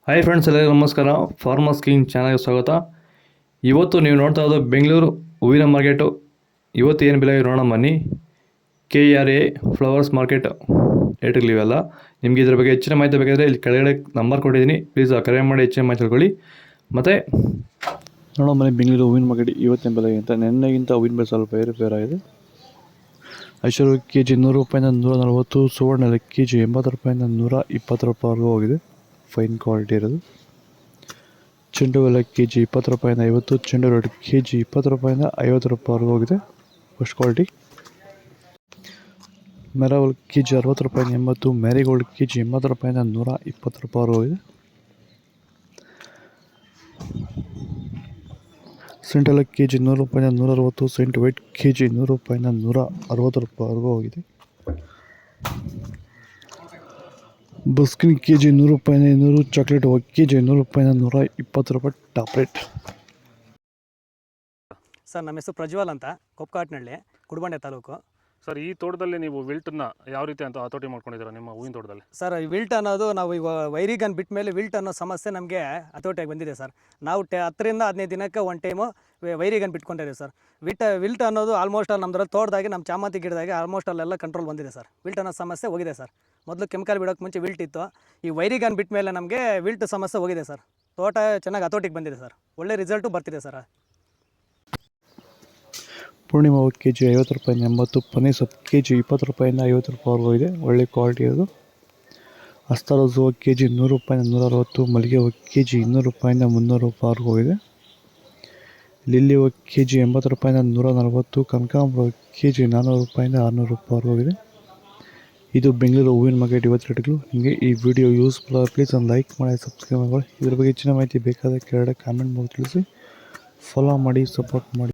Hi friends, ಎಲ್ಲರಿಗೂ ನಮಸ್ಕಾರ. Farmers king ಚಾನಲ್ಗೆ ಸ್ವಾಗತ. ಇವತ್ತು ನೀವು ನೋಡ್ತಾ ಇರೋದು ಬೆಂಗಳೂರು ಹೂವಿನ ಮಾರ್ಕೆಟು. ಇವತ್ತು ಏನು ಬೆಲೆ ನೋಡೋಣ ಬನ್ನಿ. KRA ಫ್ಲವರ್ಸ್ ಮಾರ್ಕೆಟ್ ರೇಟ್ಗಳಿವೆಲ್ಲ. ನಿಮಗೆ ಇದ್ರ ಬಗ್ಗೆ ಹೆಚ್ಚಿನ ಮಾಹಿತಿ ಬೇಕಾದರೆ ಇಲ್ಲಿ ಕೆಳಗಡೆ ನಂಬರ್ ಕೊಟ್ಟಿದ್ದೀನಿ, ಪ್ಲೀಸ್ ಕರೆ ಮಾಡಿ ಹೆಚ್ಚಿನ ಮಾಹಿತಿ ತಿಳ್ಕೊಳ್ಳಿ. ಮತ್ತು ನೋಡೋ ಮನೆ ಬೆಂಗಳೂರು ಹೂವಿನ ಮಾರ್ಕೆಟ್ ಇವತ್ತಿನ ಬೆಲೆ ಅಂತ ನೆನ್ನೆಗಿಂತ ಹೂವಿನ ಬೆಲೆ ಸ್ವಲ್ಪ ಏರುಪೇರಾಗಿದೆ. ಐಶ್ವರ್ಯ ಕೆಜಿ 100 ರೂಪಾಯಿಂದ 140, ಸುವರ್ಣ ಕೆಜಿ 80 ರೂಪಾಯಿಂದ 120 ರೂಪಾಯಿವರೆಗೂ ಹೋಗಿದೆ, ಫೈನ್ ಕ್ವಾಲಿಟಿ ಇರೋದು. ಚೆಂಡು ಎಲ್ಲ ಕೆಜಿ 20 ರೂಪಾಯಿಂದ 50, ಚೆಂಡು ರೆಡ್ ಕೆಜಿ 20 ರೂಪಾಯಿಂದ 50 ರೂಪಾಯಿವರೆಗೂ ಹೋಗಿದೆ, ಫಸ್ಟ್ ಕ್ವಾಲಿಟಿ. ಮೆರವಲ್ ಕೆಜಿ 60 ರೂಪಾಯಿಂದ 80, ಮ್ಯಾರಿಗೋಲ್ಡ್ ಕೆಜಿ 80 ರೂಪಾಯಿಂದ 120 ರೂಪಾಯಿವರೆಗೂ ಹೋಗಿದೆ. ಸೆಂಟ್ ಎಲ್ಲ ಕೆಜಿ 100 ರೂಪಾಯಿಂದ 160, ಸೆಂಟ್ ವೈಟ್ ಕೆಜಿ 100 ರೂಪಾಯಿಂದ 160 ರೂಪಾಯಿವರೆಗೂ ಹೋಗಿದೆ. ಬಸ್ಕಿನ್ ಕೆಜಿ 100 ರೂಪಾಯಿಂದ 200, ಚಾಕ್ಲೇಟ್ ಕೆಜಿ 100 ರೂಪಾಯಿಂದ 120 ರೂಪಾಯಿ ಟಾಪ್ ರೇಟ್. ಸರ್, ನಮ್ಮ ಹೆಸರು ಪ್ರಜ್ವಲ್ ಅಂತ, ಕೊಪ್ಕಾಟ್ನಹಳ್ಳಿ, ಕುಡಬಂಡೆ ತಾಲೂಕು. ಸರ್, ಈ ತೋಟದಲ್ಲಿ ನೀವು ವಿಲ್ಟನ್ನ ಯಾವ ರೀತಿ ಅಂತ ಹತೋಟಿ ಮಾಡ್ಕೊಂಡಿದ್ದೀರಾ ನಿಮ್ಮ ಹೂವಿನ ತೋಟದಲ್ಲಿ? ಸರ್, ಈ ವಿಲ್ಟ್ ಅನ್ನೋದು ನಾವು ಈಗ ವೈರಿಗನ್ ಬಿಟ್ಟ ಮೇಲೆ ವಿಲ್ಟ್ ಅನ್ನೋ ಸಮಸ್ಯೆ ನಮಗೆ ಹತೋಟಿಯಾಗಿ ಬಂದಿದೆ ಸರ್. ನಾವು 10 ರಿಂದ 15 ದಿನಕ್ಕೆ ಒಂದು ಟೈಮು ವೈರಿಗನ್ ಬಿಟ್ಕೊಂಡಿದ್ದೀವಿ ಸರ್. ವಿಲ್ಟ್ ಅನ್ನೋದು ಆಲ್ಮೋಸ್ಟ್ ನಮ್ಮದ್ರಲ್ಲಿ ತೋಟದಾಗಿ ನಮ್ಮ ಚಾಮಂತಿ ಗಿಡದಾಗೆ ಆಲ್ಮೋಸ್ಟ್ ಅಲ್ಲೆಲ್ಲ ಕಂಟ್ರೋಲ್ ಬಂದಿದೆ ಸರ್. ವಿಲ್ಟ್ ಅನ್ನೋ ಸಮಸ್ಯೆ ಹೋಗಿದೆ ಸರ್. ಮೊದಲು ಕೆಮಿಕಲ್ ಬಿಡೋಕ್ಕೆ ಮುಂಚೆ ವಿಲ್ಟ್ ಇತ್ತು. ಈ ವೈರಿಗನ್ ಬಿಟ್ಟ ಮೇಲೆ ನಮಗೆ ವಿಲ್ಟ್ ಸಮಸ್ಯೆ ಹೋಗಿದೆ ಸರ್. ತೋಟ ಚೆನ್ನಾಗಿ ಹತೋಟಿಗೆ ಬಂದಿದೆ ಸರ್. ಒಳ್ಳೆ ರಿಸಲ್ಟು ಬರ್ತಿದೆ ಸರ್. ಪೂರ್ಣಿಮಾ ಕೆಜಿ 50 ರೂಪಾಯಿಂದ 80, ಪನೀರ್ ಸೊಪ್ಪು ಕೆಜಿ 20 ರೂಪಾಯಿಂದ 50 ರೂಪಾಯಿವರೆಗೂ ಇದೆ, ಒಳ್ಳೆ ಕ್ವಾಲಿಟಿ ಅದು. ಅಸ್ತಾರೋಸು ಕೆಜಿ 100 ರೂಪಾಯಿಂದ 160, ಮಲ್ಲಿಗೆ ಕೆಜಿ 200 ರೂಪಾಯಿಂದ 300 ರೂಪಾಯಿವರೆಗೂ ಇದೆ. ಲಿಲ್ಲಿ ಕೆಜಿ 80 ರೂಪಾಯಿಂದ 140, ಕನಕಾಂಬರ ಕೆಜಿ 400 ರೂಪಾಯಿಂದ 600 ರೂಪಾಯಿವರೆಗೂ ಇದೆ. ಇದು ಬೆಂಗಳೂರು ಹೂವಿನ ಮಾರ್ಕೆಟ್ ಇವತ್ತು ರೇಟ್ಗಳು. ನಿಮಗೆ ಈ ವಿಡಿಯೋ ಯೂಸ್ಫುಲ್ ಆಗಿ ಪ್ಲೀಸ್ ಒಂದು ಲೈಕ್ ಮಾಡಿ, ಸಬ್ಸ್ಕ್ರೈಬ್ ಮಾಡಿ. ಇದ್ರ ಬಗ್ಗೆ ಹೆಚ್ಚಿನ ಮಾಹಿತಿ ಬೇಕಾದರೆ ಕೆಳಗಡೆ ಕಾಮೆಂಟ್ ಮಾಡಿ ತಿಳಿಸಿ, ಫಾಲೋ ಮಾಡಿ, ಸಪೋರ್ಟ್ ಮಾಡಿ.